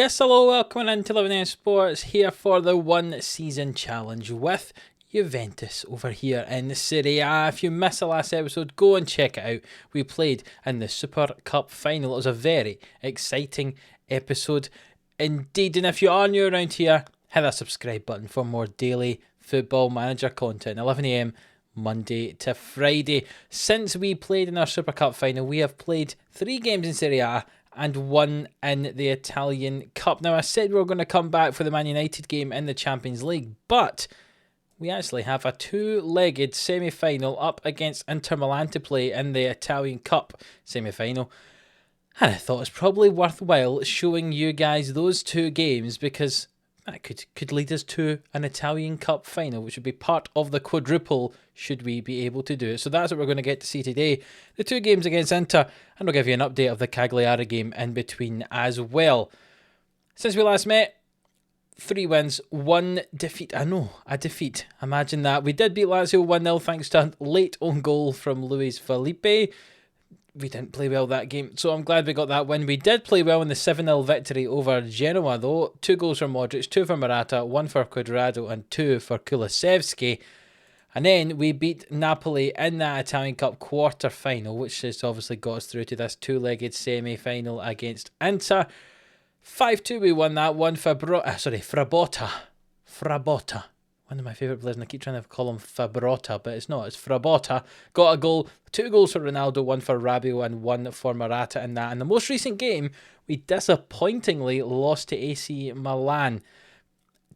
Yes, hello, welcome into 11am Sports here for the one season challenge with Juventus over here in Serie A. If you missed the last episode, go and check it out. We played in the Super Cup final. It was a very exciting episode indeed. And if you are new around here, hit that subscribe button for more daily Football Manager content. 11am Monday to Friday. Since we played in our Super Cup final, we have played 3 games in Serie A and 1 in the Italian Cup. Now, I said we were going to come back for the Man United game in the Champions League, but we actually have a 2-legged semi-final up against Inter Milan to play in the Italian Cup semi-final. And I thought it's probably worthwhile showing you guys those 2 games because that could lead us to an Italian Cup final, which would be part of the quadruple should we be able to do it. So that's what we're going to get to see today. The 2 games against Inter, and I'll give you an update of the Cagliari game in between as well. Since we last met, 3 wins, 1 defeat. I know, a defeat. Imagine that. We did beat Lazio 1-0 thanks to a late own goal from Luis Felipe. We didn't play well that game, so I'm glad we got that win. We did play well in the 7-0 victory over Genoa, though. 2 goals for Modric, 2 for Morata, 1 for Cuadrado, and 2 for Kulusevski. And then we beat Napoli in that Italian Cup quarter-final, which has obviously got us through to this 2-legged semi-final against Inter. 5-2 we won that one. Frabotta. One of my favourite players, and I keep trying to call him Fabrotta, but it's not. It's Frabotta. Got a goal. 2 goals for Ronaldo, 1 for Rabiot, and 1 for Morata in that. In the most recent game, we disappointingly lost to AC Milan.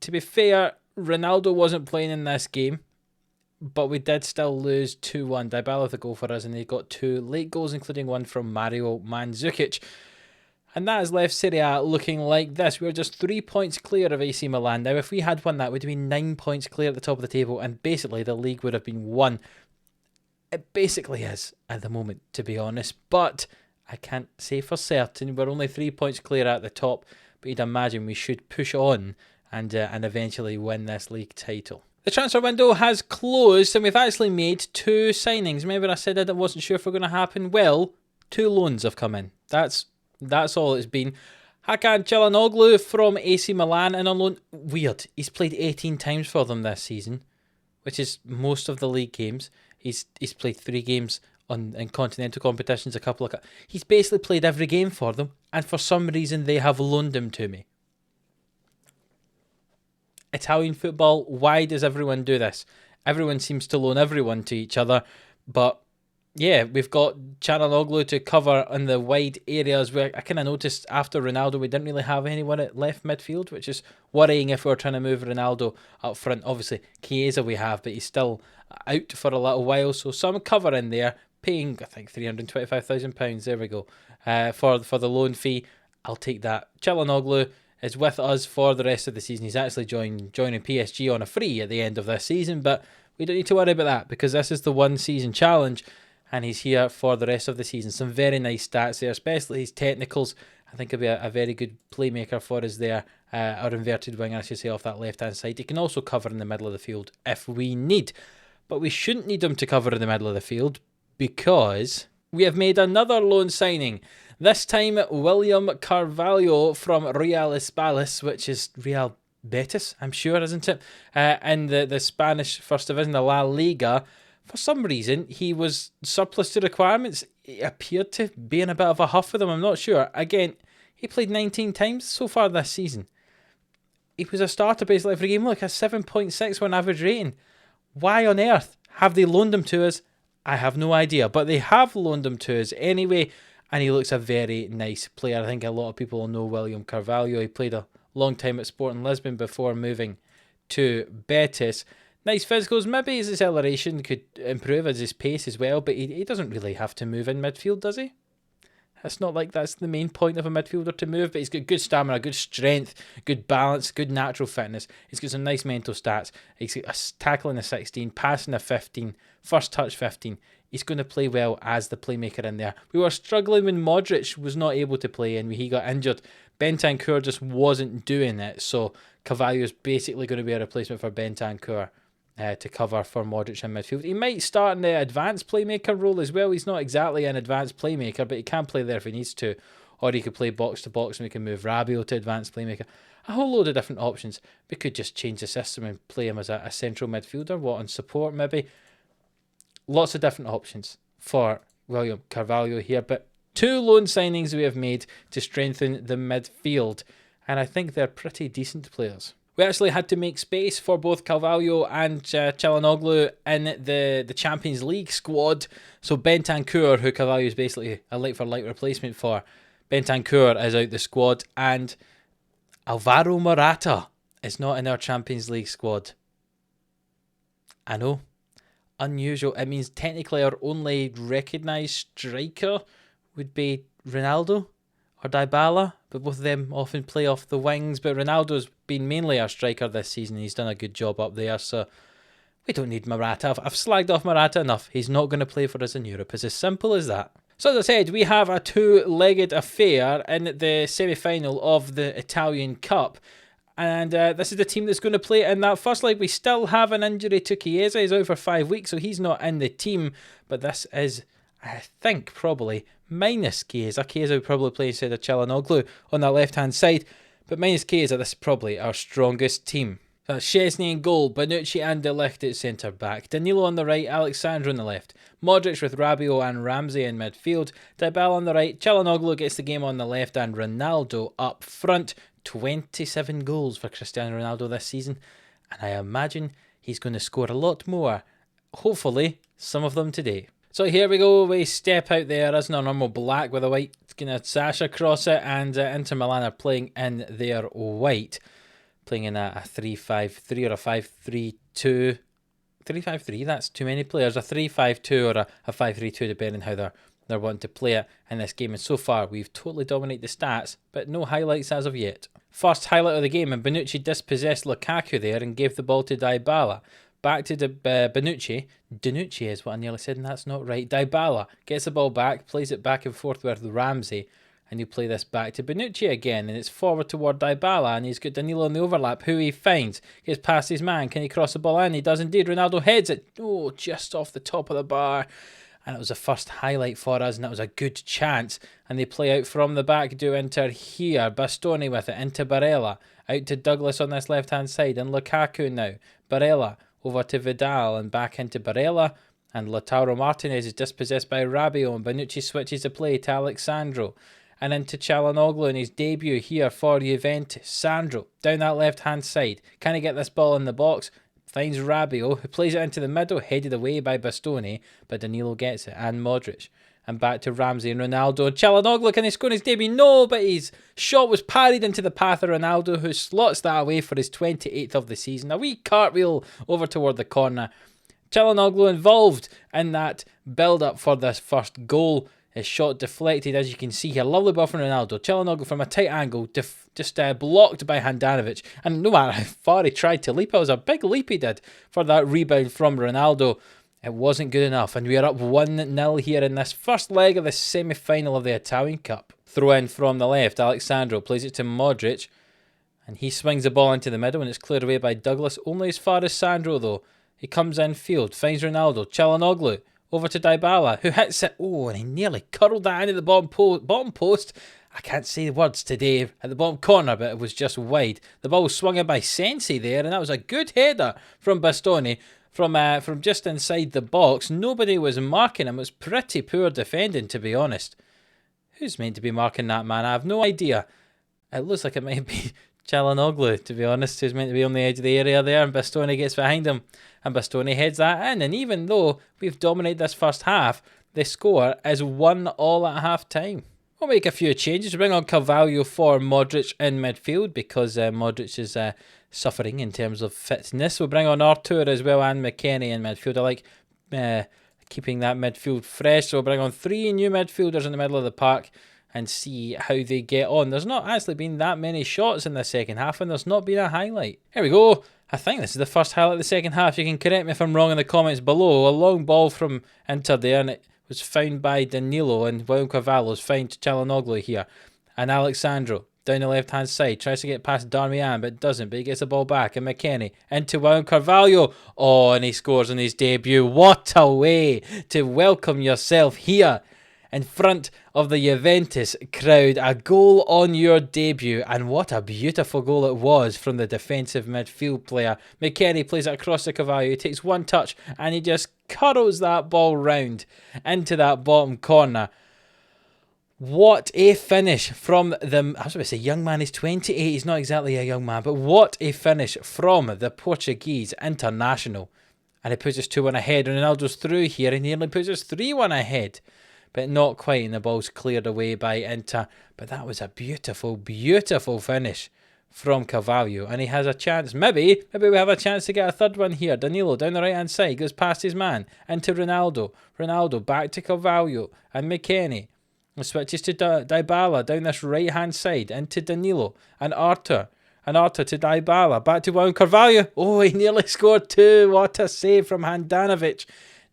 To be fair, Ronaldo wasn't playing in this game, but we did still lose 2-1. Dybala with a goal for us, and they got 2 late goals, including 1 from Mario Mandzukic. And that has left Serie A looking like this. We're just 3 points clear of AC Milan. Now, if we had won that, we'd have been 9 points clear at the top of the table, and basically the league would have been won. It basically is at the moment, to be honest. But I can't say for certain. We're only 3 points clear at the top, but you'd imagine we should push on and eventually win this league title. The transfer window has closed, and we've actually made 2 signings. Remember I said that I wasn't sure if they were going to happen? Well, 2 loans have come in. That's all it's been. Hakan Çalhanoğlu from AC Milan and on loan. Weird. He's played 18 times for them this season, which is most of the league games. He's played 3 games in continental competitions, a couple of. He's basically played every game for them, and for some reason they have loaned him to me. Italian football, why does everyone do this? Everyone seems to loan everyone to each other, but yeah, we've got Çalhanoğlu to cover in the wide areas where I kind of noticed after Ronaldo we didn't really have anyone at left midfield, which is worrying if we're trying to move Ronaldo up front. Obviously, Chiesa we have, but he's still out for a little while, so some cover in there, paying I think £325,000. There we go, for the loan fee. I'll take that. Çalhanoğlu is with us for the rest of the season. He's actually joining PSG on a free at the end of this season, but we don't need to worry about that because this is the one season challenge. And he's here for the rest of the season. Some very nice stats there, especially his technicals. I think he'll be a very good playmaker for us there, or inverted winger, I should say, off that left-hand side. He can also cover in the middle of the field if we need. But we shouldn't need him to cover in the middle of the field because we have made another loan signing. This time, William Carvalho from Real España, which is Real Betis, I'm sure, isn't it? In the Spanish First Division, the La Liga. For some reason, he was surplus to requirements. He appeared to be in a bit of a huff with them. I'm not sure. Again, he played 19 times so far this season. He was a starter basically every game. Look, a 7.61 average rating. Why on earth have they loaned him to us? I have no idea. But they have loaned him to us anyway. And he looks a very nice player. I think a lot of people will know William Carvalho. He played a long time at Sporting Lisbon before moving to Betis. Nice physicals. Maybe his acceleration could improve as his pace as well, but he doesn't really have to move in midfield, does he? It's not like that's the main point of a midfielder to move, but he's got good stamina, good strength, good balance, good natural fitness. He's got some nice mental stats. He's got a tackling of 16, passing of 15, first touch 15. He's going to play well as the playmaker in there. We were struggling when Modric was not able to play and he got injured. Bentancur just wasn't doing it, so Carvalho is basically going to be a replacement for Bentancur. To cover for Modric in midfield. He might start in the advanced playmaker role as well. He's not exactly an advanced playmaker, but he can play there if he needs to. Or he could play box to box and we can move Rabiot to advanced playmaker. A whole load of different options. We could just change the system and play him as a central midfielder, on support maybe. Lots of different options for William Carvalho here, but 2 loan signings we have made to strengthen the midfield, and I think they're pretty decent players. We actually had to make space for both Carvalho and Çalhanoğlu in the Champions League squad. So Bentancur, who Carvalho is basically a like-for-like replacement for, Bentancur is out the squad, and Alvaro Morata is not in our Champions League squad. I know. Unusual. It means technically our only recognised striker would be Ronaldo or Dybala, but both of them often play off the wings. But Ronaldo's been mainly our striker this season. He's done a good job up there, so we don't need Morata. I've slagged off Morata enough. He's not going to play for us in Europe. It's as simple as that. So as I said, we have a 2-legged affair in the semi-final of the Italian Cup. And this is the team that's going to play in that first leg. We still have an injury to Chiesa. He's out for 5 weeks, so he's not in the team. But this is, I think, probably minus Chiesa. Chiesa would probably play instead of Çalhanoğlu on that left-hand side. But minus Chiesa, this is probably our strongest team. Szczesny in goal, Bonucci and De Ligt at centre-back. Danilo on the right, Alex Sandro on the left. Modric with Rabiot and Ramsey in midfield. Dybala on the right, Çalhanoğlu gets the game on the left, and Ronaldo up front. 27 goals for Cristiano Ronaldo this season, and I imagine he's going to score a lot more. Hopefully, some of them today. So here we go, we step out there as in our normal black with a white kind of sash across it, and Inter Milan are playing in their white, playing in a 3-5-3 or a 5-3-2. 3-5-3, that's too many players. A 3-5-2 or a 5-3-2, depending how they're wanting to play it in this game. And so far, we've totally dominated the stats, but no highlights as of yet. First highlight of the game, and Bonucci dispossessed Lukaku there and gave the ball to Dybala. Back to Bonucci. Danucci is what I nearly said, and that's not right. Dybala gets the ball back, plays it back and forth with Ramsey, and you play this back to Bonucci again, and it's forward toward Dybala, and he's got Danilo in the overlap, who he finds. Gets past his man. Can he cross the ball in? He does indeed. Ronaldo heads it. Oh, just off the top of the bar. And it was the first highlight for us, and that was a good chance. And they play out from the back, do Inter here. Bastoni with it, into Barella. Out to Douglas on this left-hand side, and Lukaku now. Barella over to Vidal, and back into Barella. And Lautaro Martinez is dispossessed by Rabiot, and Bonucci switches the play to Alex Sandro. And into Çalhanoğlu in his debut here for Juventus. Sandro, down that left-hand side. Can he get this ball in the box? Finds Rabiot, who plays it into the middle, headed away by Bastoni, but Danilo gets it, and Modric. And back to Ramsey and Ronaldo. Çalhanoğlu, can he score his debut? No, but his shot was parried into the path of Ronaldo, who slots that away for his 28th of the season. A wee cartwheel over toward the corner. Çalhanoğlu involved in that build-up for this first goal. His shot deflected, as you can see here. Lovely ball from Ronaldo. Çalhanoğlu from a tight angle, just blocked by Handanovic. And no matter how far he tried to leap, it was a big leap he did for that rebound from Ronaldo. It wasn't good enough, and we are up 1-0 here in this first leg of the semi-final of the Italian Cup. Throw in from the left. Alex Sandro plays it to Modric, and he swings the ball into the middle, and it's cleared away by Douglas. Only as far as Sandro, though. He comes in field, finds Ronaldo. Çalhanoğlu over to Dybala, who hits it. Oh, and he nearly curled that into the bottom post. I can't say the words today at the bottom corner, but it was just wide. The ball was swung in by Sensi there, and that was a good header from Bastoni from just inside the box. Nobody was marking him. It was pretty poor defending, to be honest. Who's meant to be marking that man? I have no idea. It looks like it might be Çalhanoğlu, to be honest, who's meant to be on the edge of the area there, and Bastoni gets behind him, and Bastoni heads that in. And even though we've dominated this first half, the score is 1-1 at half-time. We'll make a few changes. We bring on Carvalho for Modric in midfield, because Modric is suffering in terms of fitness. We'll bring on Artur as well, and McKennie in midfield. I like keeping that midfield fresh, so we'll bring on 3 new midfielders in the middle of the park and see how they get on. There's not actually been that many shots in the second half, and there's not been a highlight. Here we go. I think this is the first highlight of the second half. You can correct me if I'm wrong in the comments below. A long ball from Inter there, and it was found by Danilo, and William Carvalho's found Çalhanoğlu here. And Alex Sandro down the left-hand side, tries to get past Darmian, but doesn't, but he gets the ball back, and McKennie into William Carvalho. Oh, and he scores on his debut. What a way to welcome yourself here in front of the Juventus crowd. A goal on your debut, and what a beautiful goal it was from the defensive midfield player. McKennie plays it across to Carvalho. He takes one touch and he just curls that ball round into that bottom corner. What a finish from the, I was about to say young man, he's 28, he's not exactly a young man, but what a finish from the Portuguese international. And he puts us 2-1 ahead, and Ronaldo's through here, and he nearly puts us 3-1 ahead, but not quite, and the ball's cleared away by Inter. But that was a beautiful, beautiful finish from Carvalho, and he has a chance, maybe we have a chance to get a third one here. Danilo down the right hand side, goes past his man, into Ronaldo back to Carvalho, and McKennie. And switches to Dybala down this right hand side into Danilo and Arthur to Dybala, back to Carvalho. Oh, he nearly scored two. What a save from Handanovic.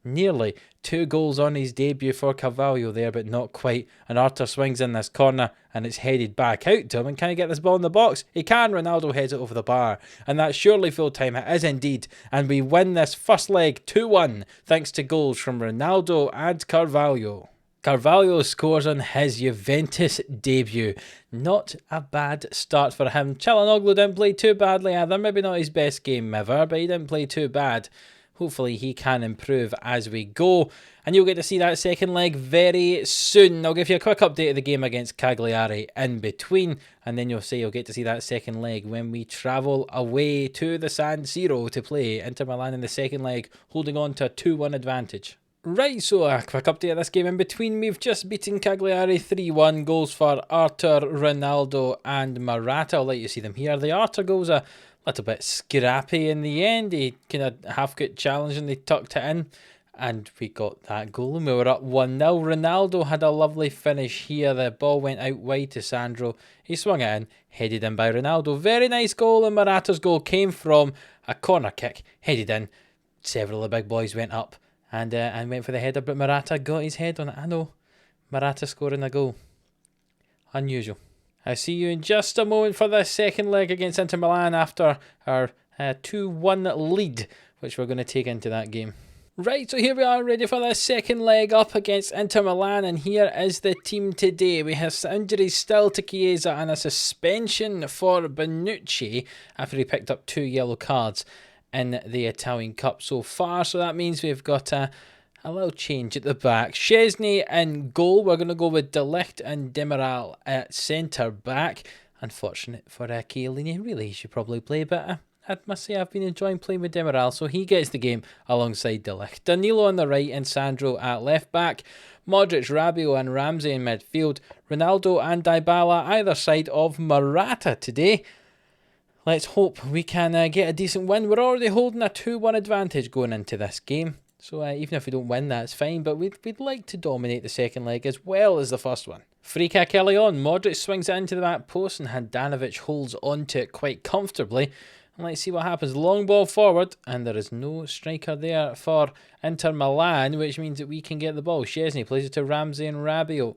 Nearly 2 goals on his debut for Carvalho there, but not quite. And Arthur swings in this corner and it's headed back out to him. And can he get this ball in the box? He can. Ronaldo heads it over the bar, and that's surely full time. It is indeed, and we win this first leg 2-1 thanks to goals from Ronaldo and Carvalho. Carvalho scores on his Juventus debut. Not a bad start for him. Çalhanoğlu didn't play too badly either. Maybe not his best game ever, but he didn't play too bad. Hopefully he can improve as we go. And you'll get to see that second leg very soon. I'll give you a quick update of the game against Cagliari in between. And then you'll get to see that second leg when we travel away to the San Siro to play Inter Milan in the second leg, holding on to a 2-1 advantage. Right, so a quick update of this game in between. We've just beaten Cagliari 3-1. Goals for Arthur, Ronaldo and Morata. I'll let you see them here. The Arthur goal's a little bit scrappy in the end. He kind of half got challenged and they tucked it in. And we got that goal and we were up 1-0. Ronaldo had a lovely finish here. The ball went out wide to Sandro. He swung it in, headed in by Ronaldo. Very nice goal, and Morata's goal came from a corner kick. Headed in. Several of the big boys went up and went for the header, but Morata got his head on it. I know, Morata scoring a goal. Unusual. I'll see you in just a moment for the second leg against Inter Milan after our 2-1 lead, which we're going to take into that game. Right, so here we are ready for the second leg up against Inter Milan, and here is the team today. We have injuries still to Chiesa and a suspension for Bonucci after he picked up 2 yellow cards in the Italian Cup so far. So that means we've got a little change at the back. Szczesny in goal. We're going to go with De Ligt and Demiral at centre back. Unfortunate for Chiellini. Really, he should probably play, but I must say I've been enjoying playing with Demiral, so he gets the game alongside De Ligt. Danilo on the right and Sandro at left back. Modric, Rabiot and Ramsey in midfield. Ronaldo and Dybala either side of Morata today. Let's hope we can get a decent win. We're already holding a 2-1 advantage going into this game. So even if we don't win, that's fine. But we'd like to dominate the second leg as well as the first one. Free kick early on. Modric swings it into the back post and Handanovic holds on to it quite comfortably. And let's see what happens. Long ball forward. And there is no striker there for Inter Milan, which means that we can get the ball. Szczesny plays it to Ramsey and Rabiot.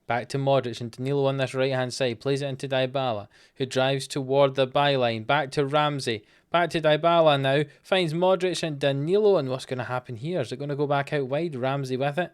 Back to Modric and Danilo on this right-hand side. Plays it into Dybala, who drives toward the byline. Back to Ramsey. Back to Dybala now. Finds Modric and Danilo. And what's going to happen here? Is it going to go back out wide? Ramsey with it.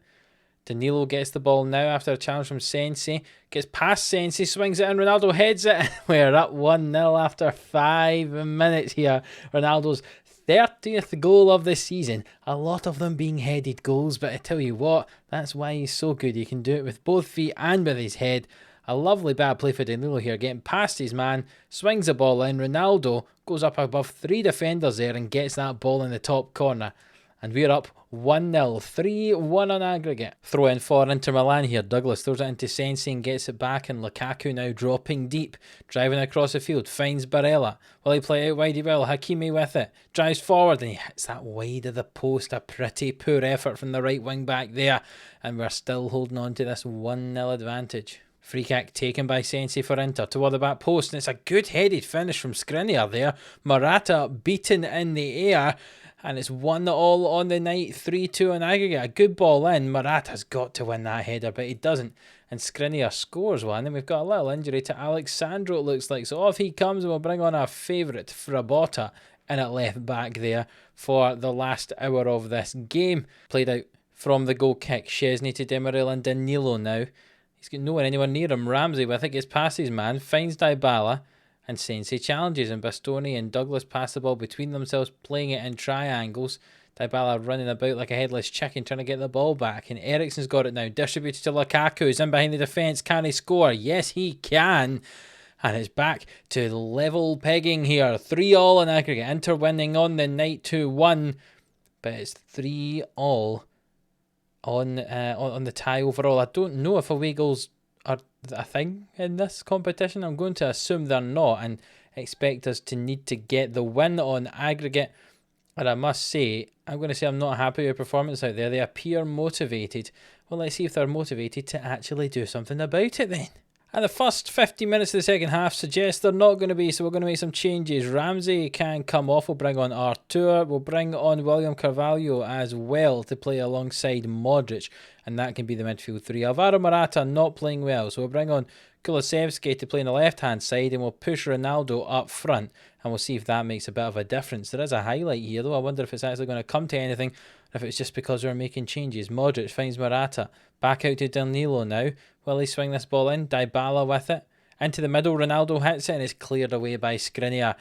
Danilo gets the ball now after a challenge from Sensi. Gets past Sensi. Swings it in. Ronaldo heads it. We're up 1-0 after 5 minutes here. Ronaldo's 30th goal of the season. A lot of them being headed goals, but I tell you what, that's why he's so good. He can do it with both feet and with his head. A lovely bad play for Danilo here, getting past his man, swings the ball in. Ronaldo goes up above 3 defenders there and gets that ball in the top corner. And we're up 1-0, 3-1 on aggregate. Throw in for Inter Milan here. Douglas throws it into Sensi and gets it back, and Lukaku now dropping deep, driving across the field, finds Barella. Will he play out wide? He will. Hakimi with it, drives forward and he hits that wide of the post. A pretty poor effort from the right wing back there, and we're still holding on to this 1-0 advantage. Free kick taken by Sensi for Inter toward the back post, and it's a good headed finish from Skriniar there. Morata beaten in the air. And it's 1-1 on the night, 3-2 on aggregate. A good ball in. Morata's got to win that header, but he doesn't. And Skriniar scores one. And we've got a little injury to Alexandro, it looks like. So off he comes, and we'll bring on our favourite, Frabotta, in at left back there for the last hour of this game. Played out from the goal kick. Szczesny to Demiral and Danilo now. He's got no one anywhere near him. Ramsey with it gets past his man, finds Dybala, and Sensei challenges, and Bastoni and Douglas pass the ball between themselves, playing it in triangles. Dybala running about like a headless chicken trying to get the ball back, and Eriksen's got it now, distributed to Lukaku, who's in behind the defence. Can he score? Yes, he can. And it's back to level pegging here. 3-3 in aggregate. Inter winning on the night 2-1, but it's 3-3 on the tie overall. I don't know if away goals are a thing in this competition. I'm going to assume they're not and expect us to need to get the win on aggregate. And I must say, I'm going to say I'm not happy with performance out there. They appear motivated. Well, let's see if they're motivated to actually do something about it then. And the first 50 minutes of the second half suggest they're not going to be, so we're going to make some changes. Ramsey can come off. We'll bring on Artur. We'll bring on William Carvalho as well to play alongside Modric, and that can be the midfield three. Alvaro Morata not playing well, so we'll bring on Kulusevski to play on the left-hand side, and we'll push Ronaldo up front, and we'll see if that makes a bit of a difference. There is a highlight here, though. I wonder if it's actually going to come to anything, or if it's just because we're making changes. Modric finds Morata. Back out to Danilo now. Will he swing this ball in? Dybala with it. Into the middle, Ronaldo hits it and is cleared away by Skriniar.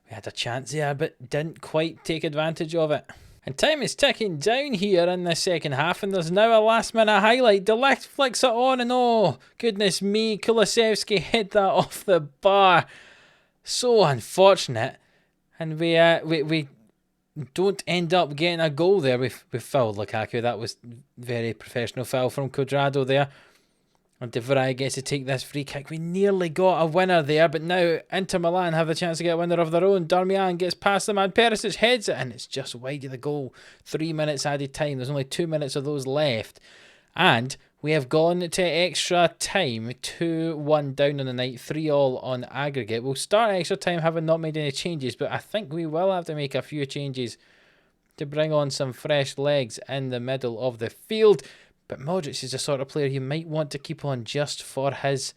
We had a chance there, but didn't quite take advantage of it. And time is ticking down here in the second half, and there's now a last-minute highlight. De Ligt flicks it on, and oh, goodness me, Kulusevski hit that off the bar. So unfortunate. And we don't end up getting a goal there. We've fouled Lukaku. That was very professional foul from Cuadrado there. And De Vrij gets to take this free kick. We nearly got a winner there, but now Inter Milan have the chance to get a winner of their own. Darmian gets past the man. Perisic heads it, and it's just wide of the goal. 3 minutes added time. There's only 2 minutes of those left. And we have gone to extra time. 2-1 down on the night. 3-3 on aggregate. We'll start extra time having not made any changes, but I think we will have to make a few changes to bring on some fresh legs in the middle of the field. But Modric is the sort of player you might want to keep on just for his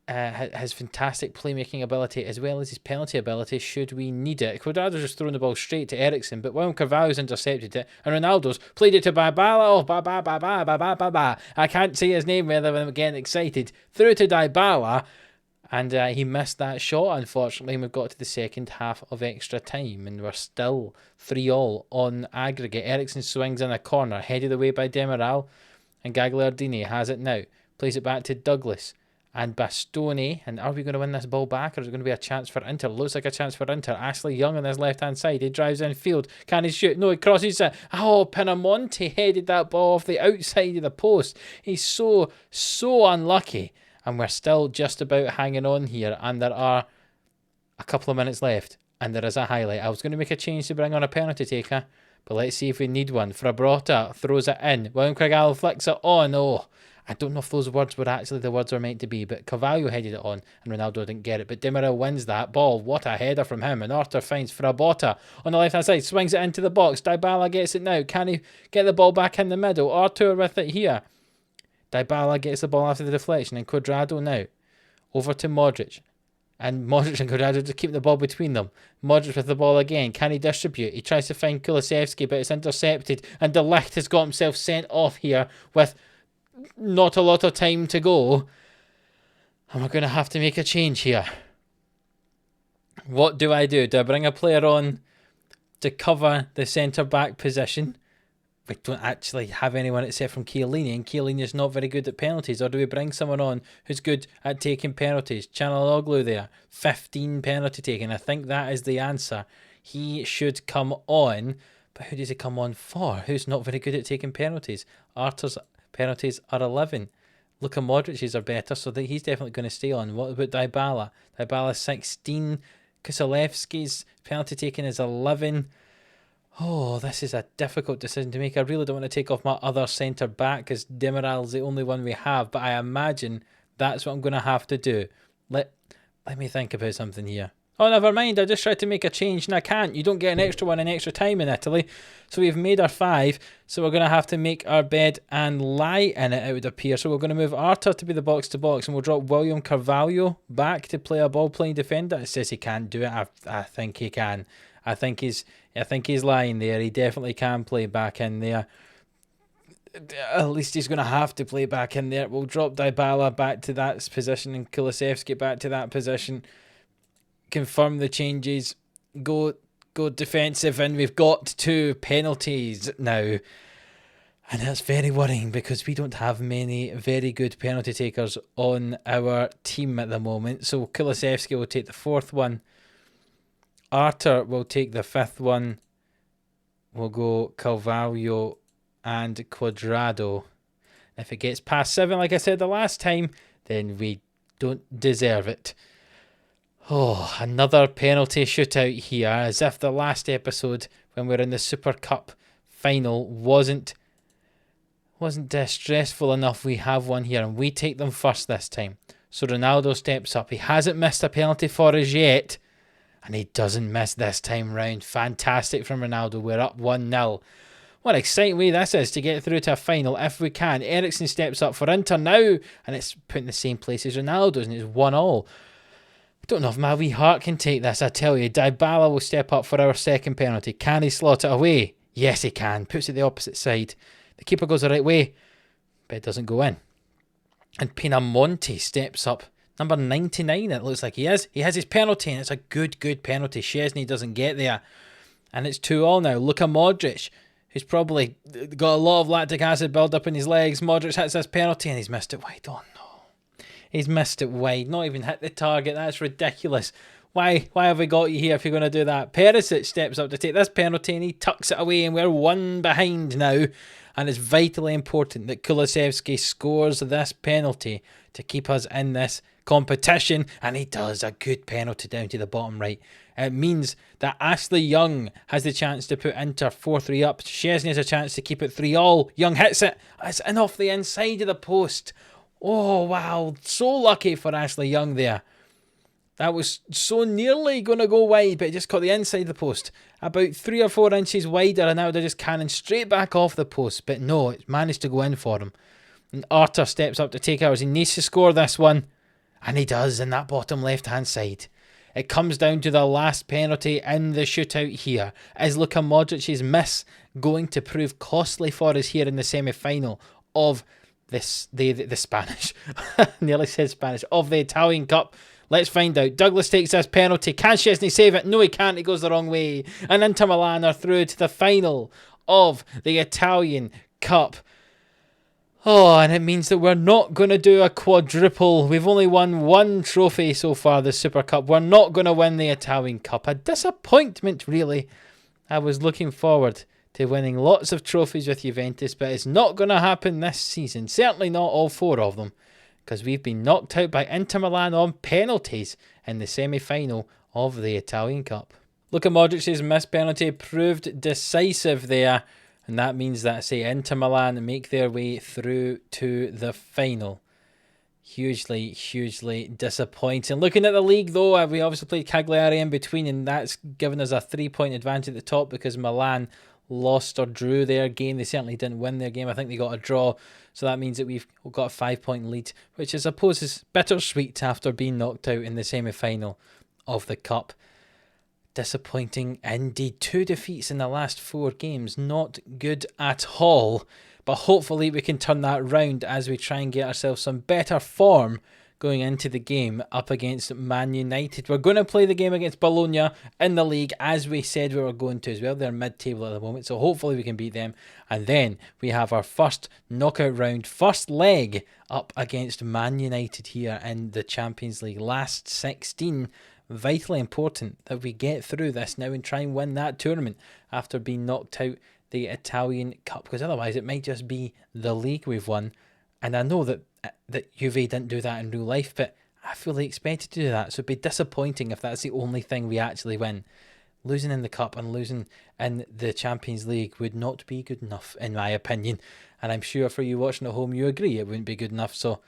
fantastic playmaking ability as well as his penalty ability should we need it. Cuadrado's just thrown the ball straight to Eriksen, but William Carvalho's intercepted it, and Ronaldo's played it to Dybala. Oh, I can't say his name without I'm getting excited. Through to Dybala, and he missed that shot, unfortunately, and we've got to the second half of extra time, and we're still 3-3 on aggregate. Eriksen swings in a corner, headed away by Demiral, and Gagliardini has it now. Plays it back to Douglas and Bastoni. And are we going to win this ball back, or is it going to be a chance for Inter? Looks like a chance for Inter. Ashley Young on his left-hand side. He drives in field. Can he shoot? No, he crosses it. Oh, Pinamonti headed that ball off the outside of the post. He's so unlucky. And we're still just about hanging on here. And there are a couple of minutes left. And there is a highlight. I was going to make a change to bring on a penalty taker, but let's see if we need one. Frabrota throws it in. William Carvalho flicks it on. Oh, I don't know if those words were actually the words were meant to be, but Carvalho headed it on and Ronaldo didn't get it. But Demiral wins that ball. What a header from him. And Arthur finds Frabrota on the left-hand side. Swings it into the box. Dybala gets it now. Can he get the ball back in the middle? Arthur with it here. Dybala gets the ball after the deflection. And Cuadrado now. Over to Modric. And Modric and Cuadrado to keep the ball between them. Modric with the ball again. Can he distribute? He tries to find Kulusevski, but it's intercepted. And De Ligt has got himself sent off here with not a lot of time to go. And we're going to have to make a change here. What do? Do I bring a player on to cover the centre-back position? We don't actually have anyone except from Chiellini, and Chiellini is not very good at penalties. Or do we bring someone on who's good at taking penalties? Çalhanoğlu there, 15 penalty taking. I think that is the answer. He should come on, but who does he come on for? Who's not very good at taking penalties? Arthur's penalties are 11. Luka Modric's are better, so that he's definitely going to stay on. What about Dybala? Dybala's 16. Kulusevski's penalty taking is 11. Oh, this is a difficult decision to make. I really don't want to take off my other centre-back because Demiral's the only one we have, but I imagine that's what I'm going to have to do. Let me think about something here. Oh, never mind. I just tried to make a change and I can't. You don't get an extra one in extra time in Italy. So we've made our 5. So we're going to have to make our bed and lie in it, it would appear. So we're going to move Arthur to be the box-to-box and we'll drop William Carvalho back to play a ball-playing defender. It says he can't do it. I think he can. I think he's lying there. He definitely can play back in there. at least he's going to have to play back in there. We'll drop Dybala back to that position and Kulusevski back to that position. Confirm the changes. Go defensive, and we've got 2 penalties now. And that's very worrying because we don't have many very good penalty takers on our team at the moment. So Kulusevski will take the 4th one. Arter will take the 5th one. We'll go Carvalho and Cuadrado. If it gets past 7, like I said the last time, then we don't deserve it. Oh, another penalty shootout here, as if the last episode when we were in the Super Cup final wasn't stressful enough. We have one here and we take them first this time. So Ronaldo steps up. He hasn't missed a penalty for us yet, and he doesn't miss this time round. Fantastic from Ronaldo. We're up 1-0. What an exciting way this is to get through to a final if we can. Eriksen steps up for Inter now, and it's put in the same place as Ronaldo's, and it's 1-1. I don't know if my wee heart can take this, I tell you. Dybala will step up for our second penalty. Can he slot it away? Yes, he can. Puts it the opposite side. The keeper goes the right way, but it doesn't go in. And Pinamonti steps up. Number 99, it looks like he is. He has his penalty, and it's a good penalty. Szczesny doesn't get there. And it's 2-2 now. Luka Modric, who's probably got a lot of lactic acid build up in his legs. Modric hits this penalty, and he's missed it wide. Oh, no. He's missed it wide. Not even hit the target. That's ridiculous. Why have we got you here if you're going to do that? Perisic steps up to take this penalty, and he tucks it away, and we're 1 behind now. And it's vitally important that Kulusevski scores this penalty to keep us in this competition. And he does a good penalty down to the bottom right. It means that Ashley Young has the chance to put Inter 4-3 up. Szczesny has a chance to keep it 3-3. Young hits it. It's in off the inside of the post. Oh, wow. So lucky for Ashley Young there. That was so nearly going to go wide, but it just caught the inside of the post. About 3 or 4 inches wider, and now they're just cannon straight back off the post. But no, it managed to go in for him. And Arter steps up to take ours. He needs to score this one. And he does in that bottom left-hand side. It comes down to the last penalty in the shootout here. Is Luka Modric's miss going to prove costly for us here in the semi-final of this the Spanish? Nearly said Spanish. Of the Italian Cup. Let's find out. Douglas takes this penalty. Can Szczesny save it? No, he can't. He goes the wrong way. And Inter Milan are through to the final of the Italian Cup. Oh, and it means that we're not going to do a quadruple. We've only won 1 trophy so far, the Super Cup. We're not going to win the Italian Cup. A disappointment, really. I was looking forward to winning lots of trophies with Juventus, but it's not going to happen this season. Certainly not all 4 of them, because we've been knocked out by Inter Milan on penalties in the semi-final of the Italian Cup. Luka Modric's missed penalty proved decisive there, and that means that, say, Inter Milan make their way through to the final. Hugely disappointing. Looking at the league, though, we obviously played Cagliari in between, and that's given us a 3-point advantage at the top because Milan lost or drew their game. They certainly didn't win their game. I think they got a draw. So that means that we've got a 5-point lead, which I suppose is bittersweet after being knocked out in the semi-final of the Cup. Disappointing indeed. 2 defeats in the last 4 games. Not good at all. But hopefully we can turn that round as we try and get ourselves some better form going into the game up against Man United. We're going to play the game against Bologna in the league, as we said we were going to as well. They're mid-table at the moment, so hopefully we can beat them. And then we have our first knockout round, first leg up against Man United here in the Champions League. Last 16. Vitally important that we get through this now and try and win that tournament after being knocked out the Italian Cup, because otherwise it might just be the league we've won. And I know that Juve didn't do that in real life, but I fully expected to do that. So it'd be disappointing if that's the only thing we actually win. Losing in the Cup and losing in the Champions League would not be good enough, in my opinion. And I'm sure for you watching at home, you agree it wouldn't be good enough. So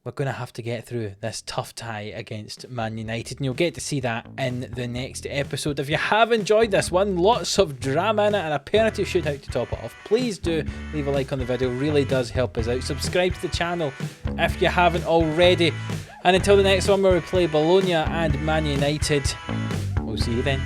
we're going to have to get through this tough tie against Man United, and you'll get to see that in the next episode. If you have enjoyed this one, lots of drama in it and a penalty shootout to top it off, please do leave a like on the video. It really does help us out. Subscribe to the channel if you haven't already. And until the next one where we play Bologna and Man United, we'll see you then.